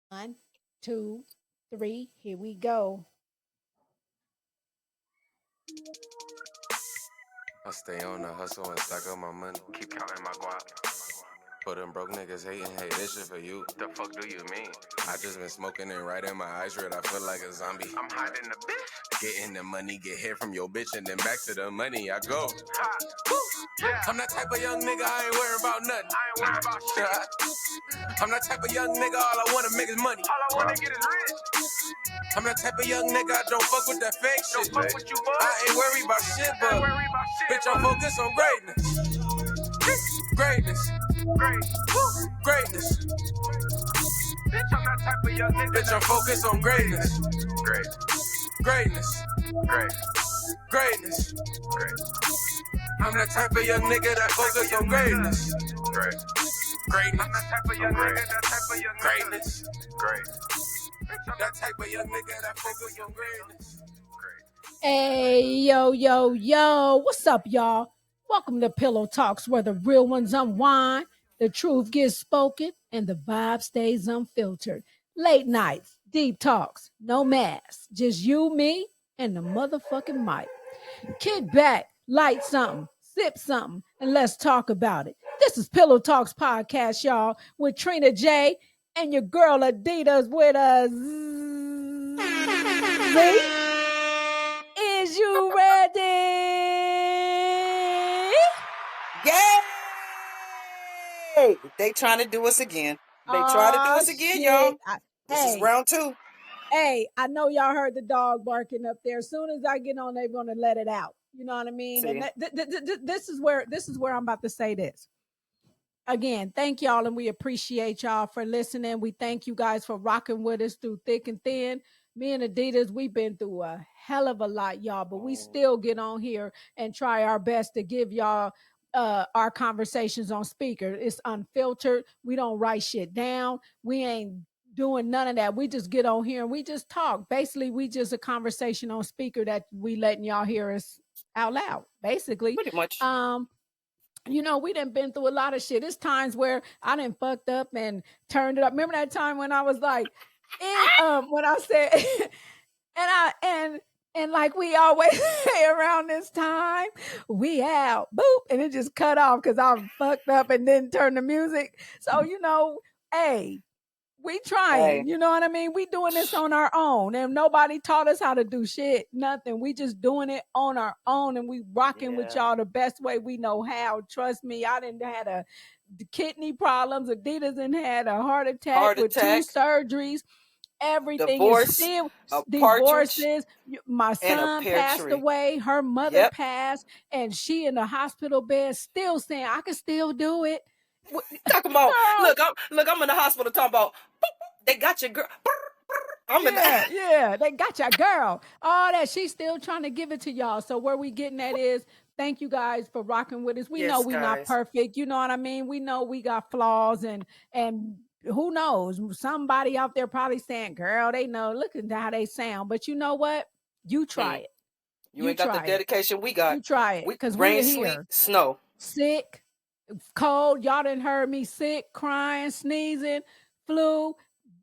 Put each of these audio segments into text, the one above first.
One, two, three. Here we go. I stay on the hustle and stack up my money. Keep counting my guap. For them broke niggas hating, hey, this shit for you. The fuck do you mean? I just been smoking and right in my eyes red. I feel like a zombie. I'm hiding the bitch. Getting the money, get hit from your bitch, and then back to the money I go. I'm that type of young nigga, I ain't worried about nothing. I ain't worried about shit. I'm that type of young nigga, all I wanna make is money. All I wanna get is rich. I'm that type of young nigga, I don't fuck with that fake shit. Fuck with you, boy. I ain't worried about shit, but bitch, I'm focused on greatness. Greatness. Greatness. Bitch, I'm that type of young nigga. Bitch, I'm focused on greatness. Greatness. Greatness. I'm that type of young nigga that focus on greatness. Greatness. I'm that type of young nigga, that type of young greatness. That type of young nigga that focus on greatness. Hey, yo, yo, yo. What's up, y'all? Welcome to Pillow Talks, where the real ones unwind, the truth gets spoken, and the vibe stays unfiltered. Late nights, deep talks, no mask, just you, me, and the motherfucking mic. Kick back, light something, sip something, and let's talk about it. This is Pillow Talks Podcast, y'all, with Trina J and your girl Adidas with us. Is you ready? Yay! They trying to do us again. They try to do Oh us again, y'all. shit. This is Hey, round 2. I know y'all heard the dog barking up there. As soon as I get on, they're gonna let it out. You know what I mean? And See, this is where I'm about to say this. Again, thank y'all, and we appreciate y'all for listening. We thank you guys for rocking with us through thick and thin. Me and Adidas, we've been through a hell of a lot, y'all, but we still get on here and try our best to give y'all our conversations on speaker. It's unfiltered. We don't write shit down. We ain't doing none of that. We just get on here and we just talk. Basically, we just a conversation on speaker that we letting y'all hear us out loud. Basically, pretty much. um, we done been through a lot of shit. It's times where I done fucked up and turned it up. Remember that time when I was like, when I said, and and like we always say around this time, we out, boop, and it just cut off because I'm fucked up and didn't turn the music. So hey, we Hey, trying, you know what I mean? We doing this on our own, and nobody taught us how to do shit, nothing. We just doing it on our own, and we rocking with yeah. y'all the best way we know how. Trust me, I didn't had kidney problems. Adidas and had a heart attack Heart with two attack, surgeries. Everything is divorce, still a partridge, divorces. My and a son pear passed tree. away. Her mother Yep. passed, and she in the hospital bed, still saying, "I can still do it." Talking about, Girl, I'm in the hospital talking about, they got your girl. I'm in the, yeah, they got your girl. All that she's still trying to give it to y'all. So where we getting at is thank you guys for rocking with us. We know yes, we not guys. perfect. You know what I mean? We know we got flaws and who knows? Somebody out there probably saying, girl, they know, look at how they sound. But you know what? You try Hmm. it. You You ain't got the try it. dedication we got. You try it. We Cause rain, we're sleet, here. snow. Sick, cold. Y'all didn't heard me sick, crying, sneezing, flu,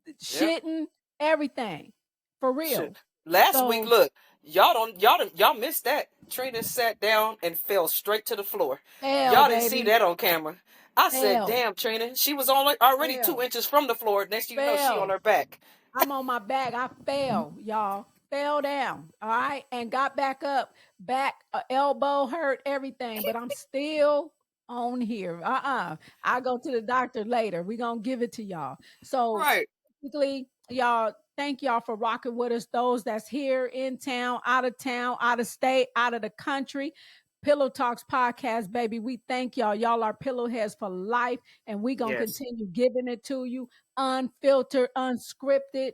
Yep. shitting, everything. For Shit. real. Last week, So look, y'all missed that. Trina sat down and fell straight to the floor. hell, Y'all didn't see baby. that on camera. I said, Hell. "Damn, Trina, she was only already Hell. 2 inches from the floor. Next thing you know, she on Fell. her back." I'm on my back. I fell, y'all. Fell down. All right. And got back up. Back, elbow hurt, everything. But I'm still on here. I go to the doctor later. We're going to give it to y'all. So Right. basically, y'all, thank y'all for rocking with us. Those that's here in town, out of state, out of the country. Pillow Talks podcast, baby. We thank y'all. Y'all are pillow heads for life, and we gonna Yes. continue giving it to you unfiltered, unscripted,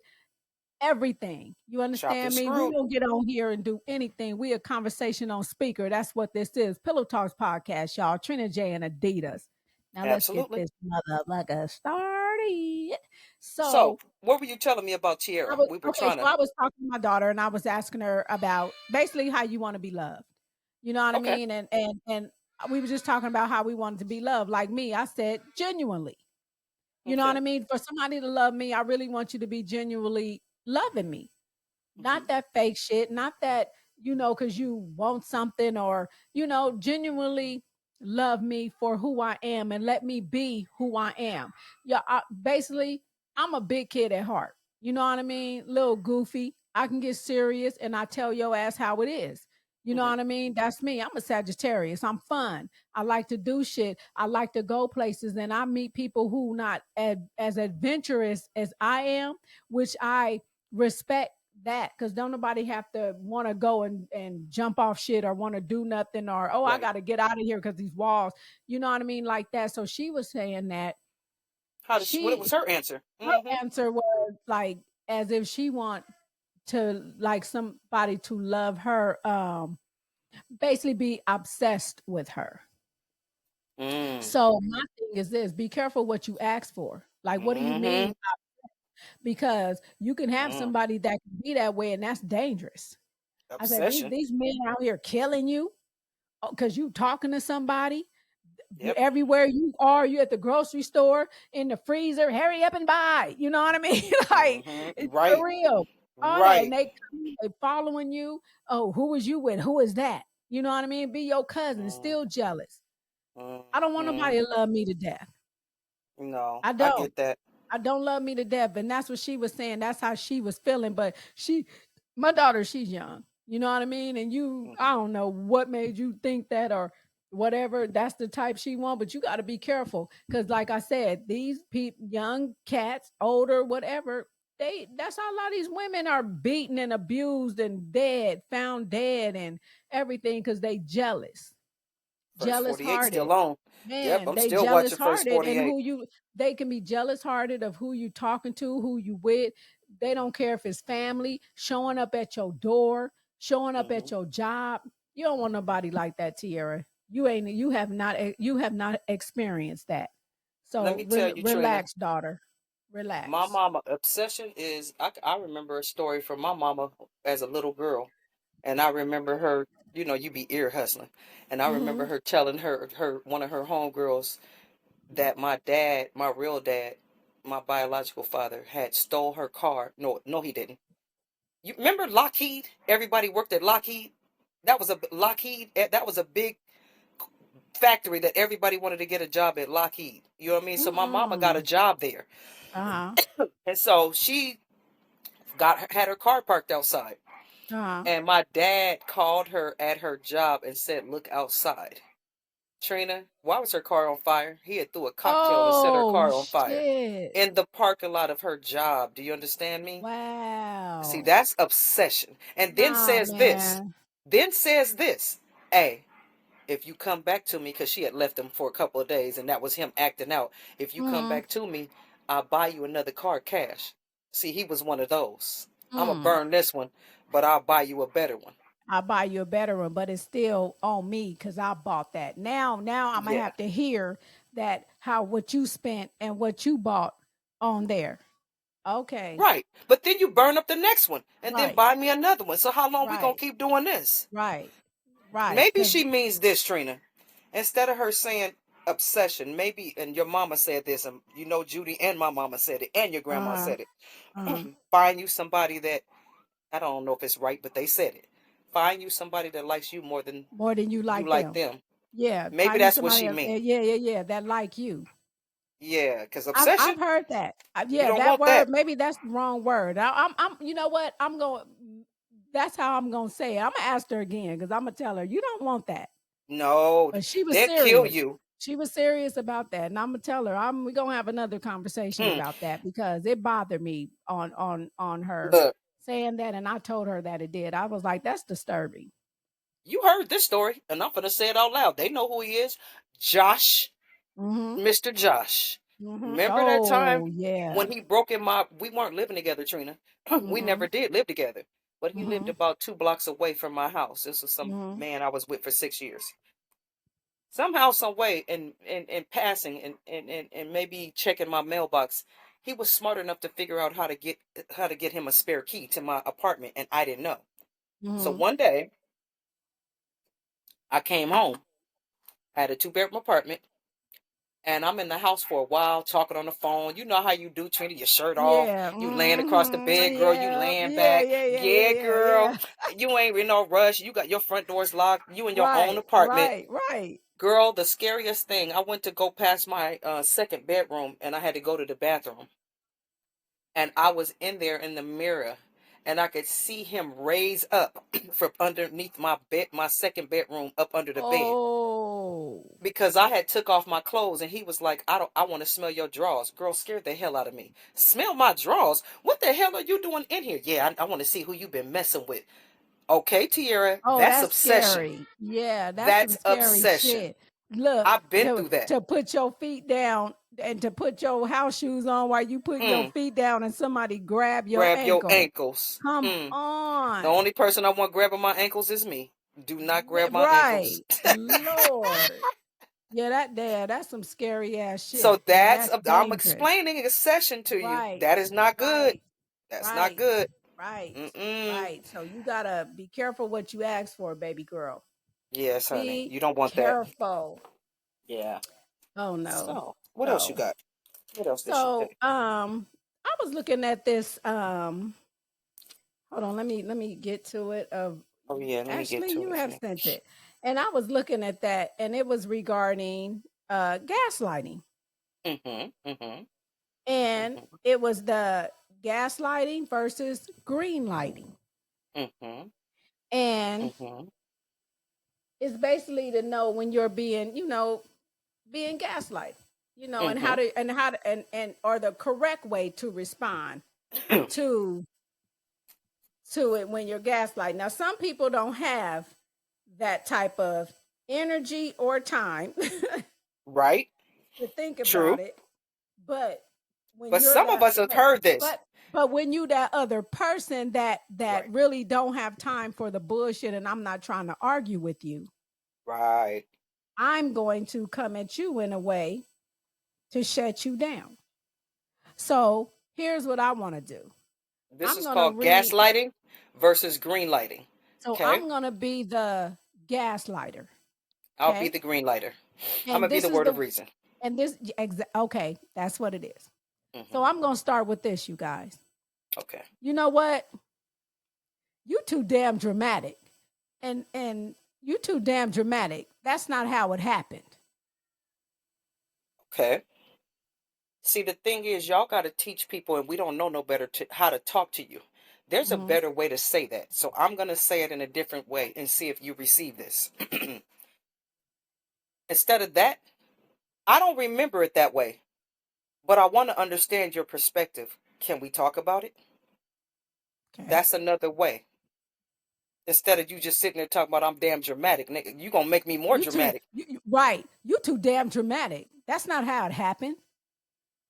everything. You Chopped and understand me? We screwed. don't get on here and do anything. We a conversation on speaker. That's what this is. Pillow Talks podcast, y'all. Trina J and Adidas. Now let's get Absolutely. this motherfucker started. So, So what were you telling me about I Tierra? was We were okay. trying So to. I was talking to my daughter, and I was asking her about basically how you want to be loved. You know what I Okay. mean? And we were just talking about how we wanted to be loved. Like me, I said genuinely. You know what Okay. I mean? For somebody to love me, I really want you to be genuinely loving me. Not that fake shit, not that, cuz you want something or, genuinely love me for who I am and let me be who I am. Yeah, basically, I'm a big kid at heart. You know what I mean? Little goofy. I can get serious and I tell your ass how it is. You know Mm-hmm. what I mean? That's me. I'm a Sagittarius. I'm fun. I like to do shit. I like to go places and I meet people who not as adventurous as I am, which I respect that because don't nobody have to want to go and jump off shit or want to do nothing or I Right. got to get out of here because these walls, you know what I mean, like that. So she was saying that How did she? What she was her answer? her answer was like as if she want to like somebody to love her, basically be obsessed with her. Mm. So my thing is this: be careful what you ask for. Like, what do you Mm-hmm. mean? Because you can have Mm. somebody that can be that way, and that's dangerous. I said, Obsession. these men out here killing you because you talking to somebody. Yep. Everywhere you are, you at the grocery store, in the freezer, hurry up and buy. You know what I mean? Like, Mm-hmm. it's for Right. real. All that. And Right. they come, they following you. Oh, who was you with? Who is that? You know what I mean? Be your cousin, Mm. still jealous. I don't want Mm-hmm. nobody to love me to death. No, I I don't. get that. I don't love me to death. And that's what she was saying. That's how she was feeling. But my daughter, she's young. You know what I mean? And Mm-hmm. I don't know what made you think that or whatever. That's the type she want. But you got to be careful. Because like I said, these young cats, older, whatever, that's how a lot of these women are beaten and abused and dead, found dead and everything because they jealous, First jealous 48 hearted. still on. Yep, Man, I'm they still jealous watching First hearted and 48. they can be jealous hearted of who you talking to, who you with. They don't care if it's family, showing up at your door, showing up Mm-hmm. at your job. You don't want nobody like that, Tierra. You have not experienced that. Let So me tell you, Trina, relax, daughter. my Relax. mama obsession is. I remember a story from my mama as a little girl, and I remember her. You know, you be ear hustling, and I remember Mhm. her telling her one of her homegirls that my dad, my real dad, my biological father, had stole her car. No, no, he didn't. You remember Lockheed? Everybody worked at Lockheed. That was a Lockheed. That was a big factory that everybody wanted to get a job at Lockheed. You know what I mean? So my mama got a Mm-mm. job there, Uh-huh. and so she had her car parked outside. Uh-huh. And my dad called her at her job and said, "Look outside." Trina, why was her car on fire? He had threw a cocktail and set her Oh car on fire shit. in the parking lot of her job. Do you understand me? See, Wow. that's obsession. And then Nah, says this. man. Then says this. Hey, if you come back to me, because she had left him for a couple of days and that was him acting out. If you come Mm. back to me, I'll buy you another car cash. See, he was one of those. I'm going to Mm. burn this one, but I'll buy you a better one. I'll buy you a better one, but it's still on me because I bought that. Now I'm gonna Yeah. have to hear that how what you spent and what you bought on there. Okay. Right. But then you burn up the next one and then Right. buy me another one. So how long we going to Right. keep doing this? Right. Right. Maybe Cause she means this, Trina. Instead of her saying obsession, maybe, and your mama said this, and you know Judy and my mama said it, and your grandma uh said it. uh Find you somebody that, I don't know if it's right, but they said it. Find you somebody that likes you more than more than you you like like them. them. Yeah. Maybe Find you that's what somebody she else. mean. Yeah, that like you. Yeah, because I've obsession, heard that. you Yeah, don't that want that. word. Maybe that's the wrong word. I'm. You know what? I'm going. That's how I'm gonna say it. I'm gonna ask her again because I'm gonna tell her you don't want that. No, But she was they'll kill serious. you. She was serious about that, and I'm gonna tell her. We're gonna have another conversation Hmm. about that because it bothered me on her Look, saying that, and I told her that it did. I was like, that's disturbing. you heard this story, and I'm going to say it out loud. They know who he is. Josh, Mm-hmm. Mr. Josh. Mm-hmm. Remember that time Oh yeah. when he broke in my, we weren't living together, Trina. We Mm-hmm. never did live together. But he lived Mm-hmm. about 2 blocks away from my house. This was some Mm-hmm. man I was with for 6 years. Somehow, some way, in passing and maybe checking my mailbox, he was smart enough to figure out how to get him a spare key to my apartment, and I didn't know. So Mm-hmm. one day I came home. I had a 2 bedroom apartment. And I'm in the house for a while talking on the phone. You know how you do, Trina, your shirt off. Yeah. You laying across the bed, girl. You Yeah. laying Yeah. back. Yeah. Yeah. Yeah. Yeah, Yeah. girl. Yeah. You ain't in no rush. You got your front doors locked. You in your own Right. apartment. Right. Right. Girl, the scariest thing, I went to go past my second bedroom and I had to go to the bathroom. And I was in there in the mirror and I could see him raise up from underneath my bed, my second bedroom up under the bed. Oh. Because I had took off my clothes and he was like, I want to smell your drawers. Girl, scared the hell out of me. Smell my drawers? What the hell are you doing in here? Yeah, I want to see who you been messing with. Okay, Tierra, Oh, that's that's obsession. scary. Yeah, that's some That's scary obsession. shit. Look, I've been to through that. to put your feet down and to put your house shoes on while you putting your Mm, feet down and somebody grab your grab your ankle. ankles. Come Mm. The on. only person I want grabbing my ankles is me. Do not grab my ankles. Right. Lord. Yeah, that's some scary ass So shit. And that's I'm dangerous. explaining a session to you. Right. That is not good. Right. That's not Right. good. Right. Mm-mm. Right. So you gotta be careful what you ask for, baby girl. Yes, honey. Be You don't want that. careful. Yeah. Oh no. So, what else you So got? What else did she so say? I was looking at this hold on, let me get to it. Oh yeah, let me get Actually, to you it have here. sent it. And I was looking at that and it was regarding gaslighting. Mm-hmm. Mm-hmm. And Mm-hmm. it was the gaslighting versus green lighting. Mm-hmm. And Mm-hmm. it's basically to know when you're being, being gaslighted, and Mm-hmm. and or the correct way to respond to it when you're gaslighting. Now, some people don't have that type of energy or time Right. to think True. about it, but when But you're some of that us have heard this. but when you that other person that Right. really don't have time for the bullshit, and I'm not trying to argue with you, Right. I'm going to come at you in a way to shut you down. So here's what I want to do. This I'm is gonna called read. gaslighting versus green lighting. So Okay. I'm gonna be the gaslighter. I'll be Okay. the green lighter. I'm And gonna be this the is word of the reason. and this okay, that's what it is. So Mm-hmm. I'm gonna start with this, you guys. Okay. You know what? You too damn dramatic. And you too damn dramatic. That's not how it happened. Okay. See, the thing is, y'all got to teach people, and we don't know no better how to talk to you. There's a Mhm. better way to say that. So I'm going to say it in a different way and see if you receive this. Instead of that, I don't remember it that way, but I want to understand your perspective. Can we talk about it? Okay. That's another way. Instead of you just sitting there talking about I'm damn dramatic, nigga, you going to make me more dramatic. Right. You too damn dramatic. That's not how it happened.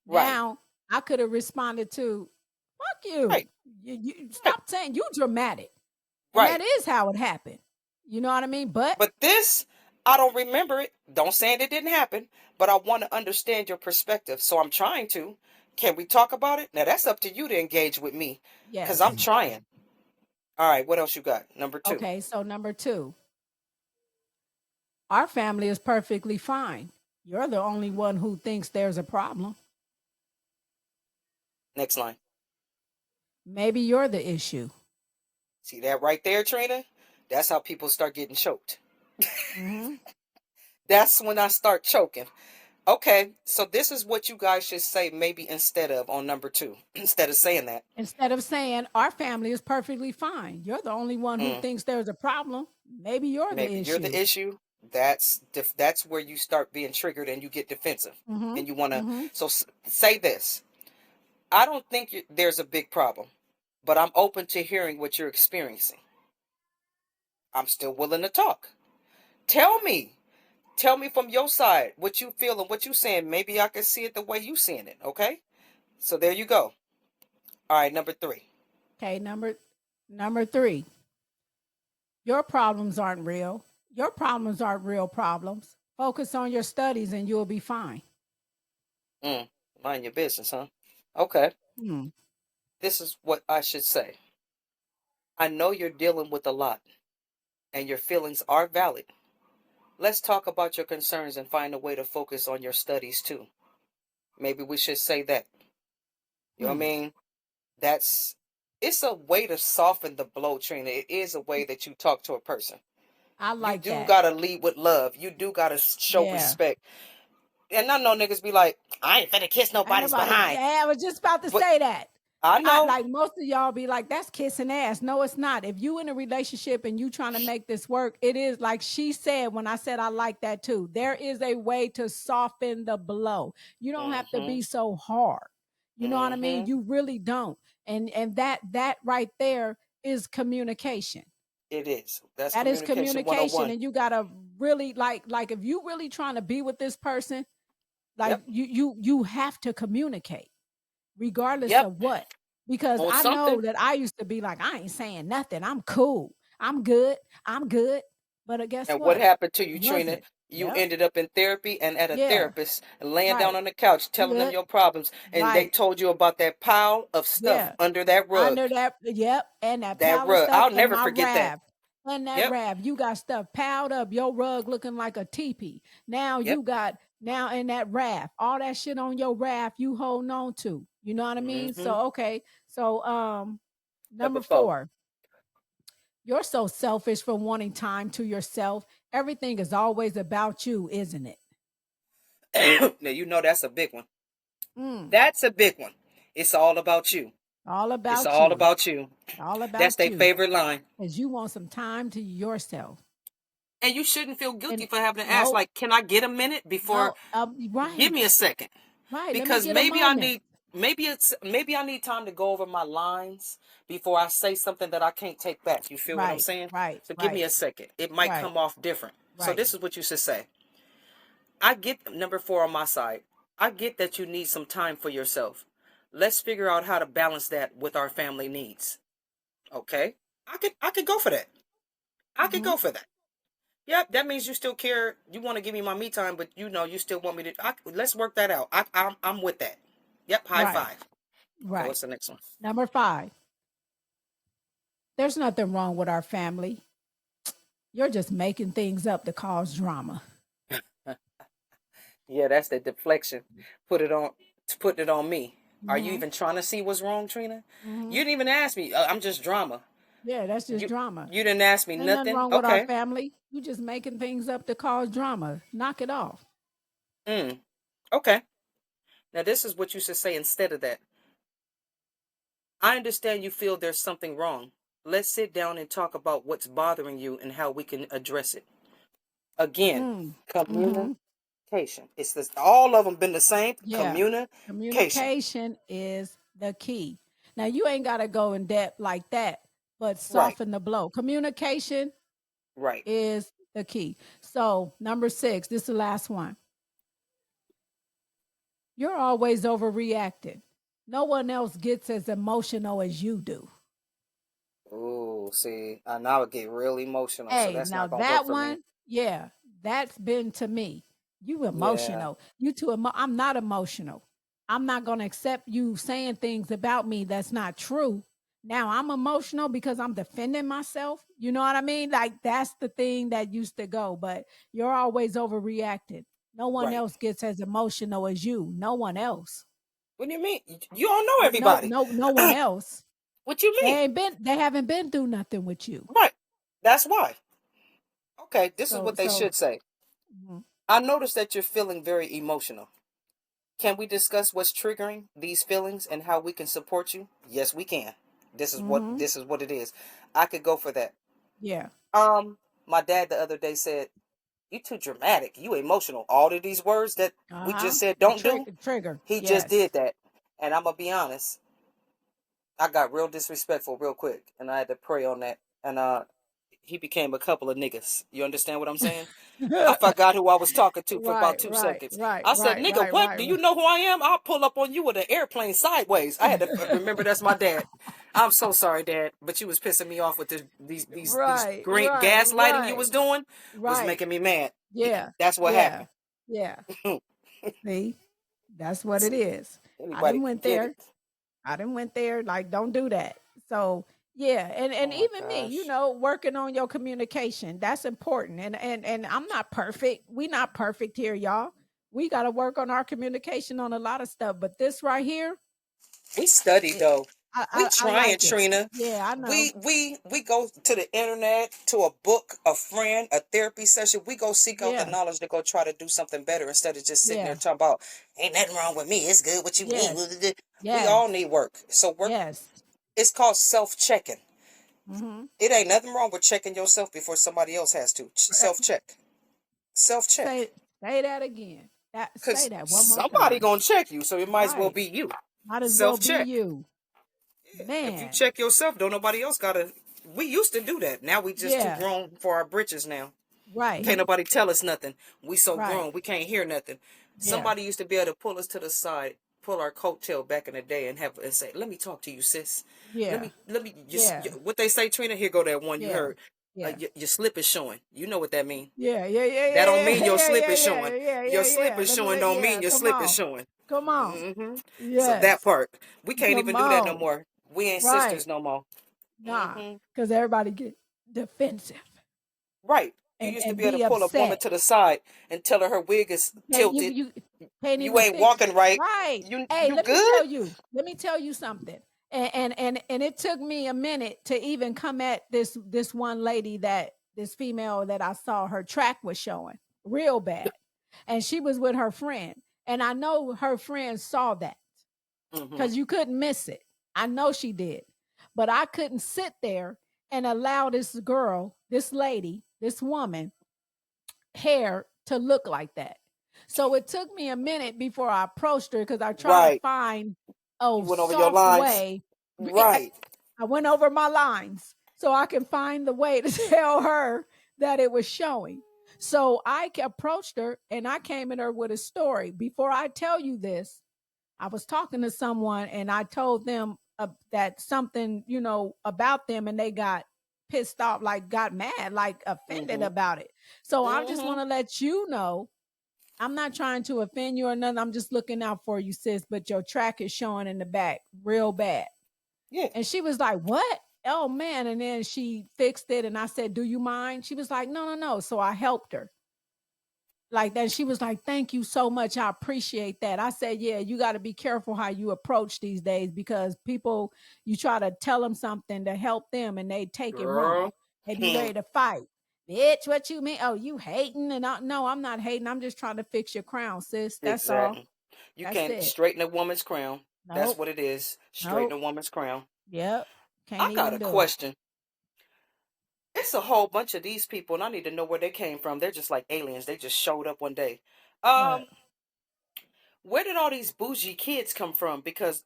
Right. Now I could have responded to, fuck you. Right. You Right. stop saying you dramatic. And that Right. is how it happened. You know what I mean? But But this, I don't remember it. Don't say it didn't happen, but I want to understand your perspective. So I'm trying to. Can we talk about it? Now that's up to you to engage with me because I'm yes. trying. All right, what else you got? Number two. Okay, so number 2, our family is perfectly fine. You're the only one who thinks there's a problem. Next line. Maybe you're the issue. See that right there, Trina? That's how people start getting choked. Hmm. That's when I start choking. Okay, so this is what you guys should say maybe instead of on number two. Instead of saying that. Instead of saying our family is perfectly fine, you're the only one who Mm, thinks there's a problem. Maybe you're the maybe you're the issue. issue. That's where you start being triggered and you get defensive Hmm. and you want to. Hmm. So say this. I don't think there's a big problem, but I'm open to hearing what you're experiencing. I'm still willing to talk. Tell me. Tell me from your side what you feel and what you saying. Maybe I can see it the way you seeing it. Okay. So there you go. All right. Number three. Okay, number 3. Your problems aren't real. Your problems aren't real problems. Focus on your studies and you'll be fine. Mm, mind your business, huh? Okay. Hmm. This is what I should say. I know you're dealing with a lot and your feelings are valid, let's talk about your concerns and find a way to focus on your studies too. Maybe we should say that. You know what I mean? That's it's a way to soften the blow, Trina. It is a way that you talk to a person. I You like do that. gotta lead with love. You do gotta show Yeah. respect. And I know niggas be like, I ain't finna kiss Ain't nobody's nobody. behind. Yeah, I was just about to But say that. I I know. like most of y'all be like, that's kissing ass. No, it's not. If you in a relationship and you trying to make this work, it is like she said when I said I like that too. There is a way to soften the blow. You don't have to Mm-hmm. be so hard. You know what I mean? Mm-hmm. You really don't. And that right there is communication. It is. That's That is communication communication. 101. And you gotta really like if you really trying to be with this person, like Yep. you have to communicate regardless Yep. of what. Because On I know something. that I used to be like, I ain't saying nothing. I'm cool. I'm good. I'm good. But guess And what what? happened to you, Trina? Wasn't. You Yep. ended up in therapy and at a Yeah. therapist and laying down Right. on the couch I'm telling them good. your problems. And they Right. told you about that pile of stuff Yeah. under that rug. Under that, yep. And that That pile of rug. stuff I'll and never my forget that. rav. And that Yep. rav. You got stuff piled up. Your rug looking like a teepee. Now Yep. you got now in that raft. All that shit on your raft you holding on to. You know what I mean? Mm-hmm. So okay. So Number number four. 4. You're so selfish for wanting time to yourself. Everything is always about you, isn't it? Now you know that's a big one. Mm, That's a big one. It's all about you. all It's about all you. about you. All That's about their you. favorite line. Because you want some time to yourself. And you shouldn't feel guilty And for having to ask, no, like, can I get a minute before? no, Give right, me a second. right. Let me Because get a moment. maybe I need time to go over my lines before I say something that I can't take back. You feel what I'm Right, saying? right, So give me right, a second. It might right, come off different. So right. this is what you should say. I get number 4 on my side. I get that you need some time for yourself. Let's figure out how to balance that with our family needs. Okay? I could go for that. I could Hmm. go for that. Yep, that means you still care. You want to give me my me time, but you still want me to. Let's work that out. I'm with that. Yep, high Right, five. Okay, right. what's the next one? Number 5. There's nothing wrong with our family. You're just making things up to cause drama. Yeah, that's the deflection. Put it on, putting it on me. Are you Hmm. even trying to see what's wrong, Trina? You Hmm. didn't even ask me. I'm just drama. Yeah, that's just You drama. you didn't ask me Ain't nothing nothing. wrong with our Okay. family. You just making things up to cause drama. Knock it off. Mm. Okay. Now this is what you should say instead of that. I understand you feel there's something wrong. Let's sit down and talk about what's bothering you and how we can address it. Again, Mm. communication. Hmm. It's this. All of them been the same. Yeah. Communication. Communication is the key. Now you ain't gotta go in depth like that, but Right. soften the blow. Communication Right. is the key. So number 6, this is the last one. You're always overreacting. No one else gets as emotional as you do. Ooh, see, I now get real emotional, so Hey, that's now not gonna work that for me. one, yeah, that's been to me. You Yeah. emotional. You too I'm not emotional. I'm not going to accept you saying things about me that's not true. Now I'm emotional because I'm defending myself. You know what I mean? Like that's the thing that used to go, but you're always overreacting. No one Right. else gets as emotional as you. No one else. What do you mean? You don't know No, everybody. no one else. What you mean? They haven't been through nothing with you. Right. That's why. Okay, this is So what they should say. mhm. I noticed that you're feeling very emotional. Can we discuss what's triggering these feelings and how we can support you? Yes, we can. Mhm. This is what it is. I could go for that. Yeah. Um, my dad the other day said, "You too dramatic. You emotional." All of these words that we Uh-huh. just said don't do, Trigger. he just Yes. did that. And I'm gonna be honest, I got real disrespectful real quick, and I had to pray on that. And he became a couple of niggas. You understand what I'm saying? I forgot who I was talking to for about Right, 2 seconds. right, I said, right, "Nigga, right, what? right, Do you know who I am? I'll pull up on you with an airplane sideways." I had to remember that's my dad. I'm so sorry, Dad, but you was pissing me off with these right, great right, gaslighting you right, was doing was right. making me mad. Yeah, That's what yeah, happened. yeah. See, that's what it is. I Anybody didn't can went get it. there. I didn't went there. Like, don't do that. So Yeah, Oh and my even me, gosh. working on your communication, that's important. And I'm not perfect. We not perfect here, y'all. We got to work on our communication on a lot of stuff, but this right here, We study it, though. We I trying, like it. Trina. Yeah, I know. We go to the internet, to a book, a friend, a therapy session. We go seek out the Yeah, knowledge to go try to do something better instead of just sitting there yeah, talking about ain't nothing wrong with me. It's good. What you mean? yes, We all yes, need work. So work. yes. It's called self checking. Mm-hmm. It ain't nothing wrong with checking yourself before somebody else has to. Self check. Self check. Say say that again. Say Because that one more somebody time. gonna check you, so it might as well Right. be you. Might as well Self be check. you. If you Man. check yourself, don't nobody else gotta. We used to do that. Now we just too Yeah. grown for our britches now. Right. Can't nobody tell us nothing. We so Right. grown, we can't hear nothing. Yeah. Somebody used to be able to pull us to the side, pull our coattail back in the day, and say, "Let me talk to you, sis. Yeah. Let me just Yeah. what they say, Trina. Here go that one you Yeah. heard. Yeah. Your slip is showing. You know what that mean? Yeah. Yeah. Yeah. That don't Yeah. mean your Yeah. slip Yeah. is Yeah. showing. Yeah. Your Yeah. slip Yeah. is showing don't mean Yeah. your Come slip is on. showing. Come on. hmm So that Yes. part, we can't Come even do that no on. more. We ain't Right. sisters no more. Nah. hmm Because everybody get defensive Right. You used to and be able be to pull a woman upset. to the side and tell her wig is tilted. You can't You even ain't fix walking right. right. Hey, You good? let me tell you something. And it took me a minute to even come at this one lady, that this female that I saw her track was showing real bad. And she was with her friend. And I know her friend saw that hmm because you couldn't miss it. I know she did. But I couldn't sit there and allow this girl, this lady, this woman hair to look like that. So it took me a minute before I approached her because I tried to Right. find a You went over your soft lines. way. Right. I went over my lines so I can find the way to tell her that it was showing. So I approached her and I came at her with a story. Before I tell you this, I was talking to someone and I told them that something, about them, and they got pissed off, like got mad, like offended hmm about it. So I just hmm want to let you know, I'm not trying to offend you or nothing. I'm just looking out for you, sis, but your track is showing in the back real bad. Yeah. And she was like, "What? Oh man." And then she fixed it and I said, "Do you mind?" She was like, "No, no, no." So I helped her like that. She was like, "Thank you so much. I appreciate that." I said, "Yeah, you got to be careful how you approach these days because people, you try to tell them something to help them and they take it wrong. Girl. They be Hmm. ready to fight. Bitch, what you mean? Oh, you hating?" And no, I'm not hating. I'm just trying to fix your crown, sis. That's all. Exactly. You That's can't it. straighten a woman's crown. That's Nope. what it is. Straighten Nope. a woman's crown. Yep. I Can't got even a do it. question. It's a whole bunch of these people, and I need to know where they came from. They're just like aliens. They just showed up one day. But Um, where did all these bougie kids come from? Because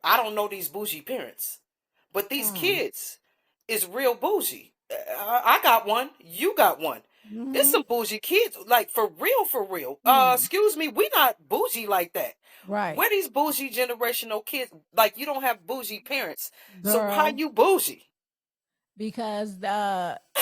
I don't know these bougie parents, but these mm, kids is real bougie. I got one. You got one. There's mm-hmm, some bougie kids, like for real, for real. mm, Excuse me, we not bougie like that. right. Where these bougie generational kids? Like you don't have bougie parents, so how Girl, you bougie? because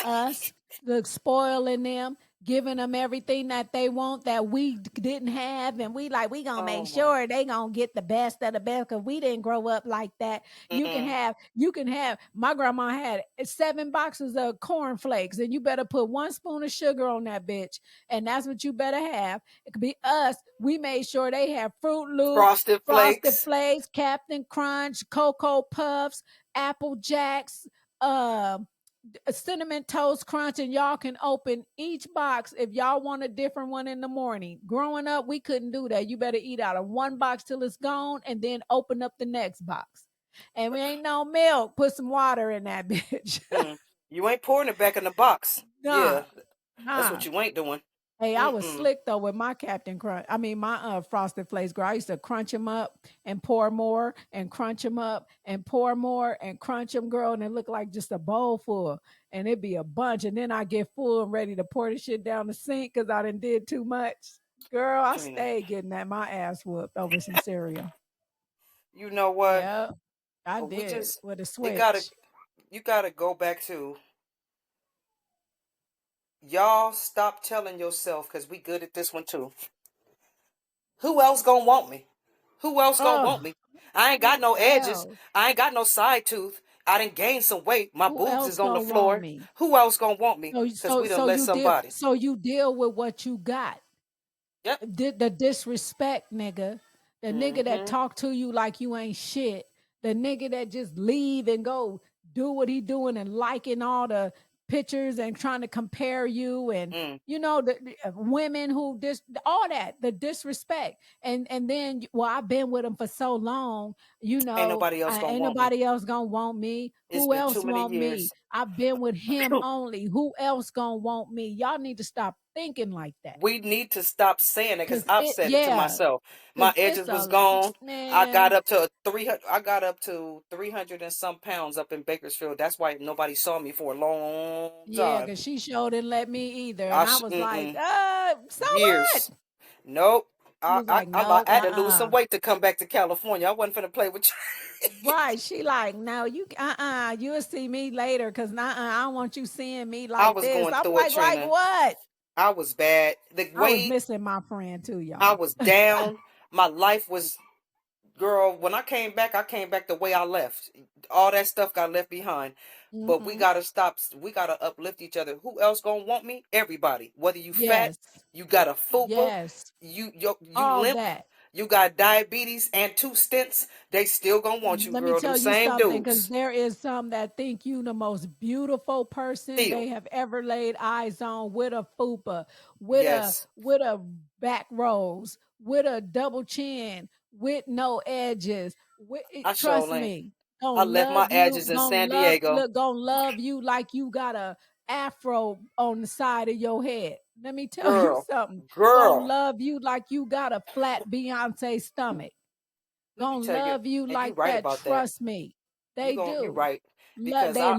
us the spoiling them, giving them everything that they want that we didn't have, and we gonna make Oh my. sure they gonna get the best of the best because we didn't grow up like that. Mm-mm. You can have, my grandma had 7 boxes of cornflakes, and you better put 1 spoon of sugar on that bitch, and that's what you better have. It could be us. We made sure they have Fruit Loops, Frosted Frosted Flakes. Flakes, Captain Crunch, Cocoa Puffs, Apple Jacks, uh, a cinnamon toast crunch, and y'all can open each box if y'all want a different one in the morning. Growing up, we couldn't do that. You better eat out of one box till it's gone and then open up the next box. And we ain't no milk. Put some water in that bitch. Mm. You ain't pouring it back in the box. Nah, Yeah, that's nah. what you ain't doing. Hey, I was Mm-mm. slick though with my Captain Crunch. I mean, my Frosted Flakes, girl. I used to crunch them up and pour more, and crunch them up and pour more and crunch them, girl, and it looked like just a bowl full, and it'd be a bunch. And then I get full and ready to pour the shit down the sink because I done did too much. Girl, I Trina, stayed getting that my ass whooped over some cereal. you know what? Yeah, I We did just with a it gotta switch. you gotta go back to y'all stop telling yourself because we good at this one too. Who else gonna want me? Who else gonna want Oh, me? I ain't got who no edges. else? I ain't got no side tooth. I done gained some weight. My Who boobs else is on the gonna want floor. me? Who else gonna want me? So Because so we done so let you deal somebody. so you deal with what you got. Yep. The disrespect, nigga. The nigga that Mm-hmm. talk to you like you ain't shit. The nigga that just leave and go do what he doing and liking all the pictures and trying to compare you and Mm. the women who all that the disrespect and then well I've been with him for so long Ain't nobody else gonna ain't want me. nobody else gonna want me. It's Who been else too many want me? years. I've been with him only. Who else gonna want me? Y'all need to stop thinking like that. We need to stop saying it because Cause I've it, said it to yeah, myself. My cause edges it's was a gone. I got man. up to 300. I got up to 300 and some pounds up in Bakersfield. That's why nobody saw me for a long Yeah, time. cause she sure didn't let me either, and I I was like, mm-mm, so what? years. Nope. She was like, I no, had to lose some weight to come back to California. I wasn't finna play with you. right. She like, no, you'll see me later, cause I don't want you seeing me I like was this. going I'm through it, like Trina. what? I was bad. The I was weight, missing my friend too, I y'all. was down. My life was, girl, when I came back the way I left. All that stuff got left behind. But we Hmm. gotta stop. We gotta uplift each other. Who else gonna want me? Everybody. Whether you fat, Yes, you got a fupa, yes, you all limp, that. you got diabetes and 2 stents. They still gonna want you, Let me girl. Them tell you same something, because dudes. there is some that think you the most beautiful person Still, they have ever laid eyes on with a fupa, yes. with a back rose, with a double chin, with no edges. I Trust sure ain't. me, I left my edges in San Diego, gonna love you like you got a afro on the side of your head. Let me tell you girl, something. Gonna girl. love you like you got a flat Beyonce stomach. Let me Gonna tell you, love you and you like right that. about that. Trust me. They You do. right because They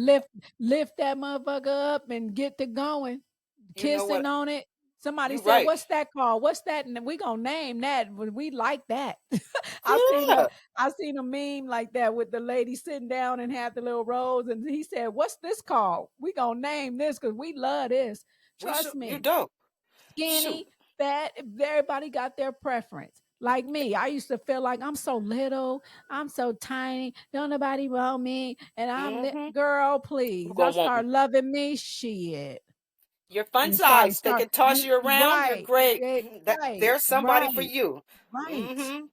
lift that motherfucker up and get to going, you know kissing what, on it. Somebody you said, right. "What's that called? What's that?" And we gonna name that. We like that. Yeah, I seen a meme like that with the lady sitting down and had the little rose, and he said, "What's this called? We gonna name this because we love this." we should. Trust You me. don't shoot. Skinny, fat, everybody got their preference. Like me, I used to feel like I'm so little, I'm so tiny, don't nobody want me, and Mm-hmm. girl, Who please. I gonna want start me? loving me, shit, You're fun and size. They start can toss you around. You're right, great. eh, That right, there's somebody for right, you. right, Mm-hmm.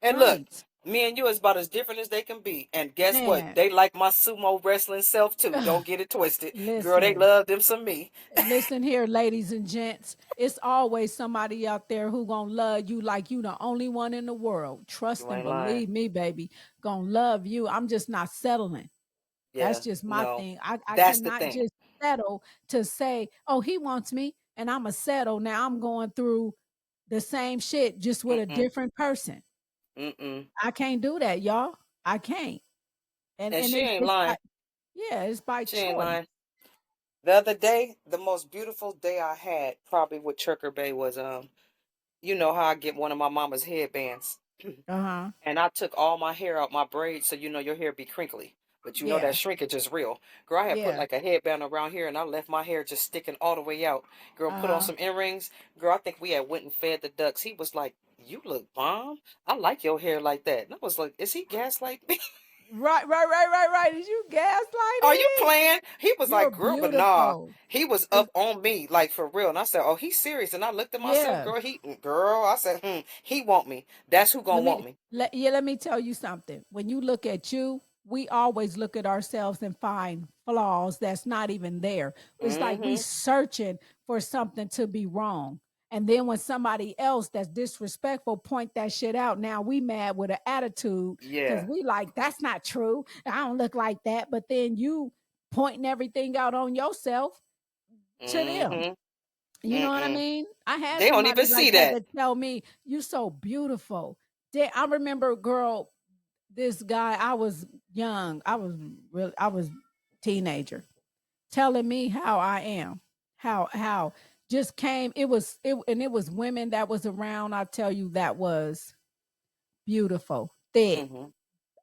And look, right, me and you is about as different as they can be. And guess what? man. They like my sumo wrestling self too. Don't get it twisted, girl. They Listen, love them some me. listen here, ladies and gents. It's always somebody out there who gonna love you like you the only one in the world. Trust You and ain't lying. believe me, baby. Gonna love you. I'm just not settling. That's Yeah. just my No, thing. I that's the cannot thing. just settle to say, oh, he wants me and I'm a settle. Now I'm going through the same shit just with a Mm-mm. different person. Mm-mm. I can't do that, y'all. I can't. And And she ain't lying. yeah, it's by She ain't choice. lying. The other day, the most beautiful day I had, probably with Trucker Bay, was you know how I get one of my mama's headbands. Uh-huh. And I took all my hair out my braids so you know your hair be crinkly. But you know that Yeah. shrinkage is real. Girl, I had put Yeah. like a headband around here and I left my hair just sticking all the way out. Girl, put on Uh-huh. some earrings. Girl, I think we had went and fed the ducks. He was like, "You look bomb. I like your hair like that." And I was like, "Is he gaslight me?" Right. Is you Are you gaslighting me? playing? He was You're like, girl, but nah. beautiful. He was It's up on me, like for real. And I said, oh, he's serious. And I looked at myself, yeah. girl, girl, I said, he want me. That's who gonna want me. Let me tell you something. When you look at you, we always look at ourselves and find flaws that's not even there. It's like we Mm-hmm. searching for something to be wrong. And then when somebody else that's disrespectful point that shit out, now we mad with an attitude because Yeah. we like that's not true. I don't look like that. But then you pointing everything out on yourself to them. Mm-hmm. You know what I Mm-mm. mean? I had They don't somebody even like see that that. to tell me, "You so beautiful." I remember, girl, this guy. I was young. I was teenager, telling me how I am, how just came. And it was women that was around. I tell you, that was beautiful, thick, Mm-hmm.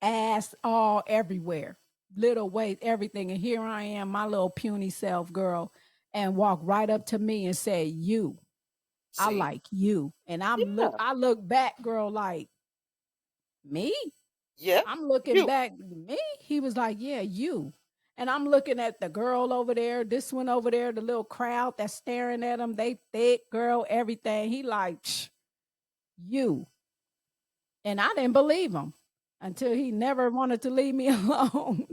ass all everywhere, little waist, everything. And here I am, my little puny self, girl, and walk right up to me and say, "You." I See? like you. And Yeah. I look back, girl, like me? Yeah. I'm looking You. back, me? He was like, yeah, you. And I'm looking at the girl over there, this one over there, the little crowd that's staring at him. They thick, girl, everything. He like, "Psh, you." And I didn't believe him until he never wanted to leave me alone.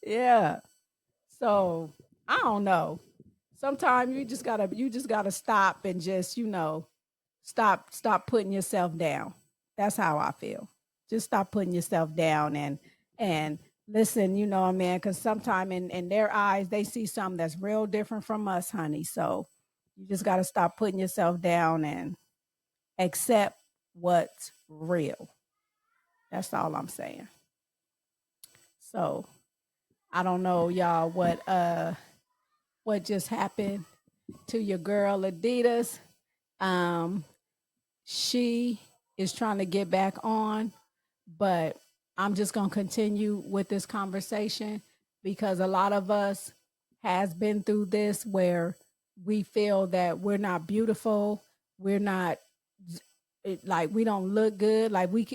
Yeah. So I don't know. Sometimes you just gotta stop and just, stop putting yourself down. That's how I feel. Just stop putting yourself down and listen, you know what I mean? Because sometimes in their eyes, they see something that's real different from us, honey. So you just gotta stop putting yourself down and accept what's real. That's all I'm saying. So I don't know, y'all, what just happened to your girl Adidas. Um, she is trying to get back on, but I'm just going to continue with this conversation because a lot of us has been through this where we feel that we're not beautiful, we're not like we don't look good, like we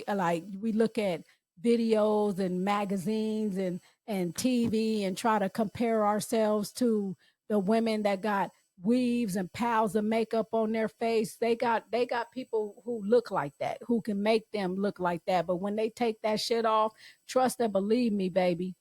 look at videos and magazines and TV and try to compare ourselves to the women that got weaves and piles of makeup on their face. They got people who look like that, who can make them look like that. But when they take that shit off, trust and believe me, baby,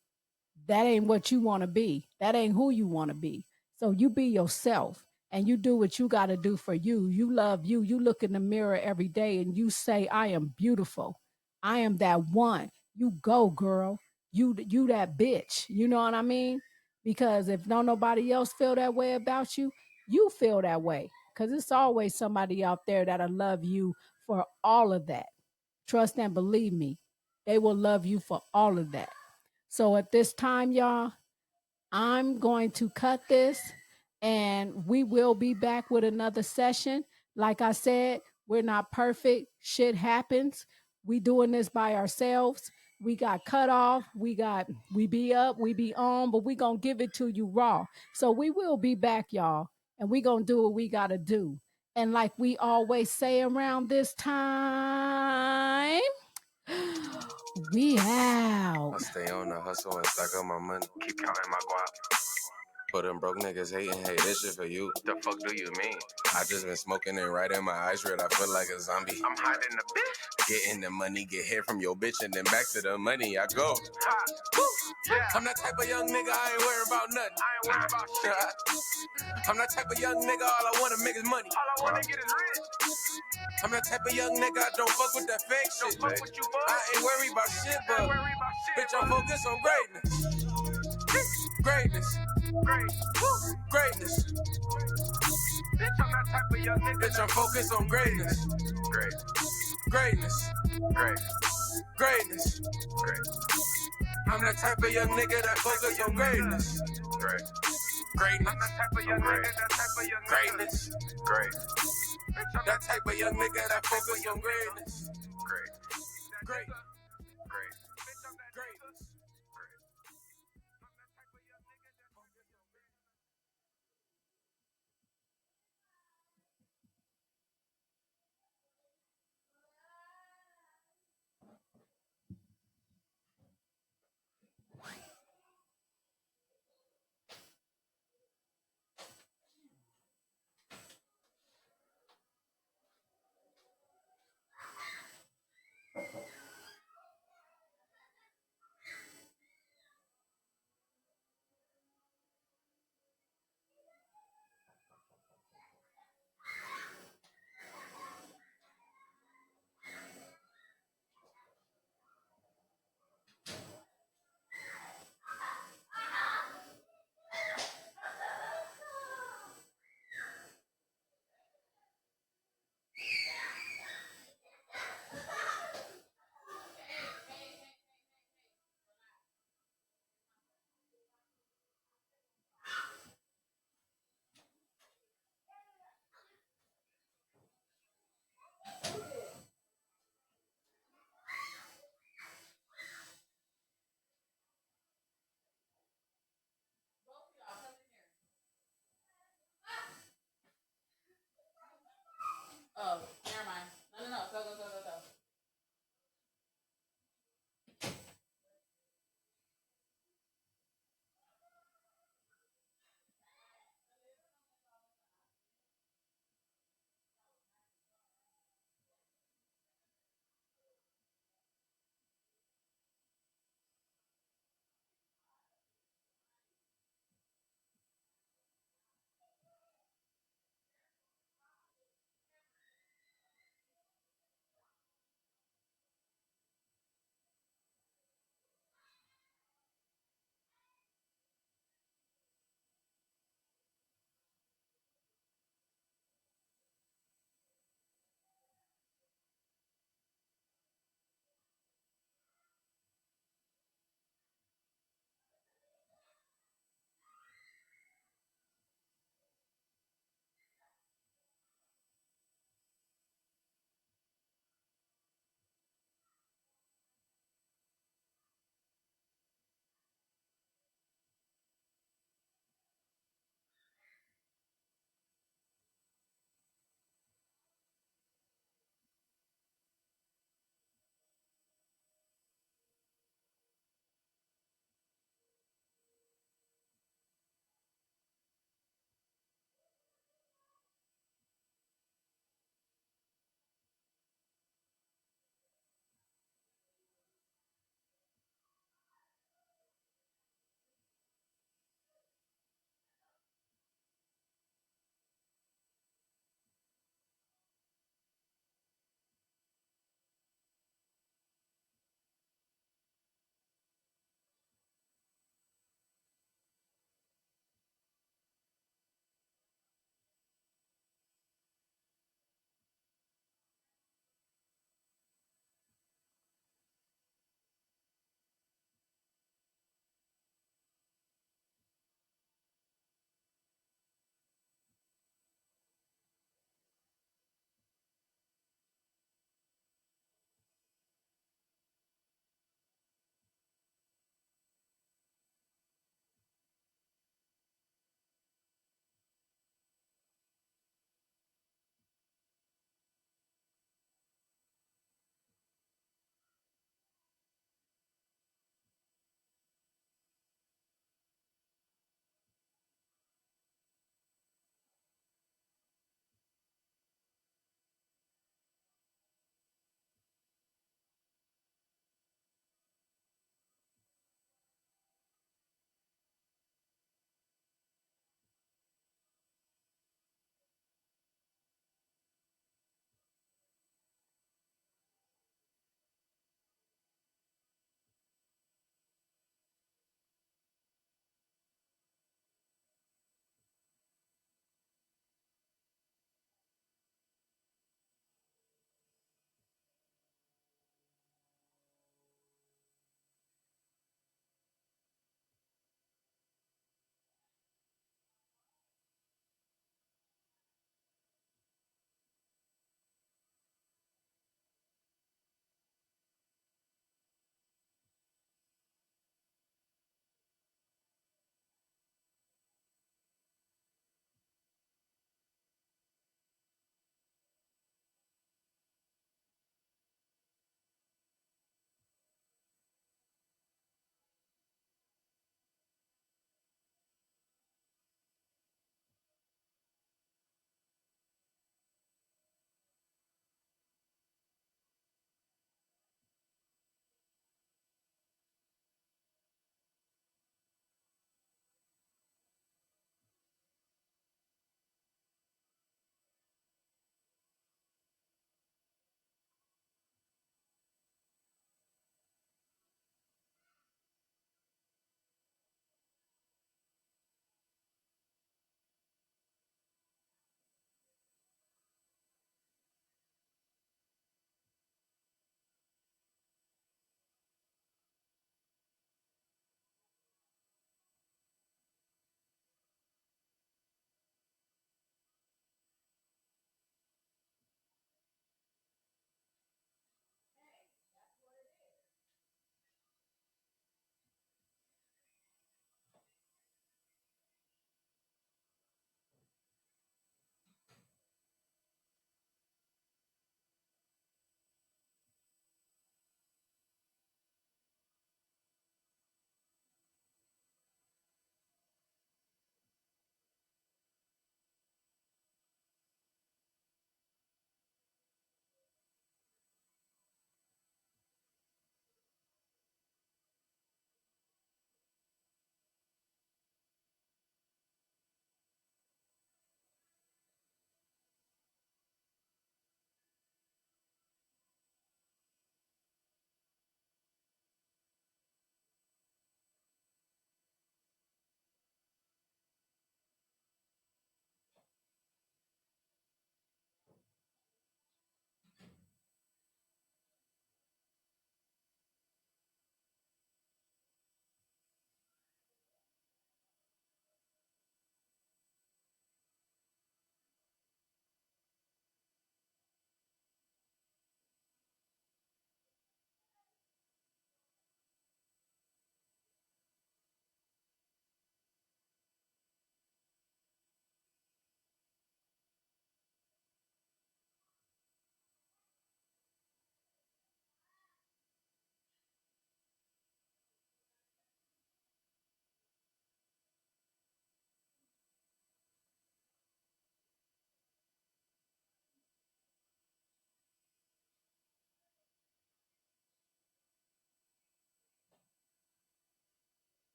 that ain't what you want to be. That ain't who you want to be. So you be yourself and you do what you got to do for you. You love you. You look in the mirror every day and you say, I am beautiful. I am that one. You go, girl. You that bitch. You know what I mean? Because if don't nobody else feel that way about you, you feel that way. Because it's always somebody out there that'll love you for all of that. Trust and believe me, they will love you for all of that. So at this time, y'all, I'm going to cut this and we will be back with another session. Like I said, we're not perfect. Shit happens. We doing this by ourselves. We got cut off. We be up, we be on, but we gonna give it to you raw. So we will be back, y'all, and we gonna do what we gotta do. And like we always say around this time, we out. I stay on the hustle and stack up my money. Keep counting my guap. But them broke niggas hating, hey, this shit for you. The fuck do you mean? I just been smoking and right in my eyes red. I feel like a zombie. I'm hiding the bitch. Getting the money, get hit from your bitch, and then back to the money I go. Yeah. I'm that type of young nigga, I ain't worried about nothing. I ain't worried about shit. I'm that type of young nigga, all I wanna make is money. All I wanna get is rich. I'm that type of young nigga, I don't fuck with that fake shit. Fuck with you, I ain't worried about shit, but bitch, I'm focused on greatness. Greatness. Greatness. Bitch, I'm that type of young nigga. Bitch, I'm focused on greatness. Greatness. Greatness. I'm that type of young nigga that focus on greatness. Greatness. I'm that type of young nigga, greatness. That type of young nigga that focus on greatness. Great.